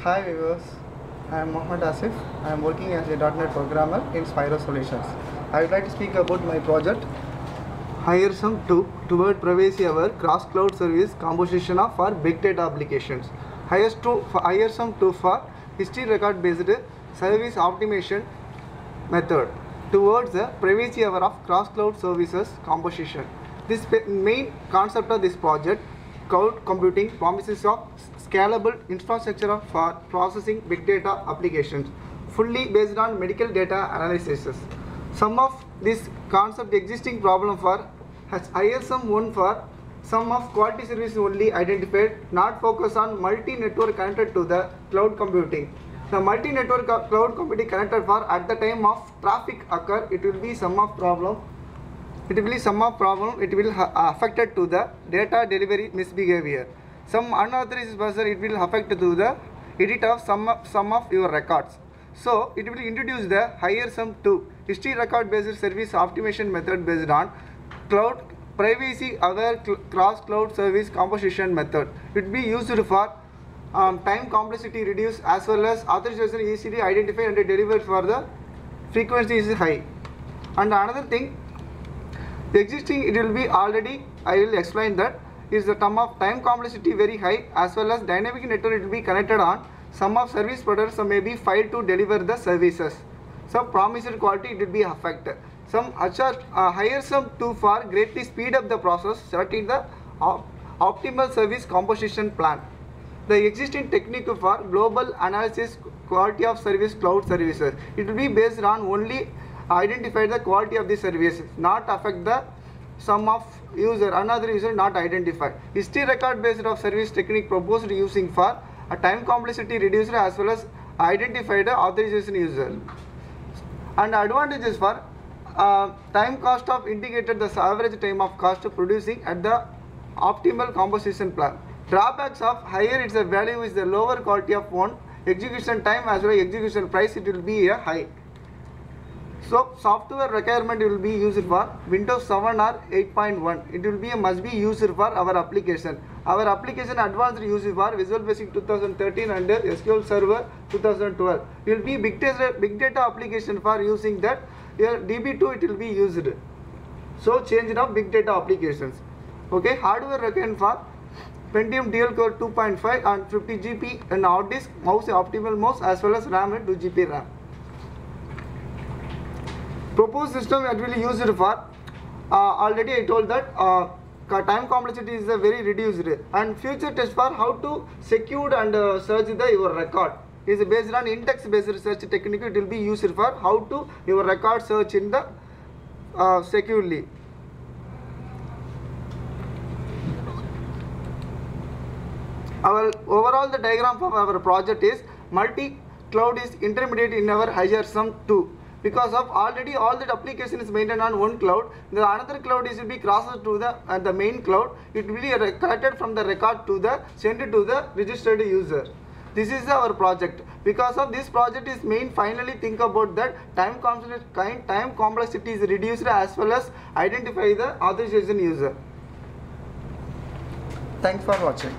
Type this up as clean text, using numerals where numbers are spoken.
Hi viewers, I am Mohammad Asif. I am working as a .NET programmer in Spiro Solutions. I would like to speak about my project HireSum 2 toward privacy our cross-cloud service composition of for big data applications. HireSum 2 for history record based service optimization method towards the privacy hour of cross-cloud services composition. This main concept of this project, cloud computing promises of scalable infrastructure for processing big data applications, fully based on medical data analysis. Some of this concept existing problem for ISM 1 for some of quality service only identified, not focus on multi-network connected to the cloud computing. The multi-network cloud computing connected for at the time of traffic occur, it will be some of problem. It will affected to the data delivery misbehavior. Some unauthorized person it will affect to the edit of some of your records. So it will introduce the HireSum 2 history record based service optimization method based on cloud privacy aware cross cloud service composition method. It will be used for time complexity reduce as well as authorization easily identified and delivered for the frequency is high. And another thing, the existing it will be already I will explain that is the term of time complexity very high as well as dynamic network it will be connected on some of service providers may be filed to deliver the services. Some promised quality it will be affected. Some HireSum 2 for greatly speed up the process selecting the optimal service composition plan. The existing technique for global analysis quality of service cloud services, it will be based on only identify the quality of the service, not affect the sum of user, another user not identified. History record based of service technique proposed using for a time complexity reducer as well as identify the authorization user. And advantages for time cost of indicated the average time of cost of producing at the optimal composition plan. Drawbacks of higher its value is the lower quality of one, execution time as well as execution price it will be a high. So software requirement will be used for Windows 7 or 8.1. It will be must be used for our application. Our application advanced used for Visual Basic 2013 and SQL Server 2012. It will be big data application for using that. Here DB2 it will be used. So change of big data applications. Okay, hardware required for Pentium dual core 2.5 and 50 GB and hard disk, mouse optimal mouse as well as RAM and 2 GB RAM. Proposed system that will be used for already I told that time complexity is very reduced, and future test for how to secure and search your record is based on index based search technique. It will be used for how to your record search in the securely. Our overall the diagram of our project is multi cloud is intermediate in our HireSum 2. Because of already all that application is maintained on one cloud, the another cloud is will be crossed to the main cloud. It will be collected from the record to the sent to the registered user. This is our project. Because of this project is main finally think about that time complexity is reduced as well as identify the authorization user. Thanks for watching.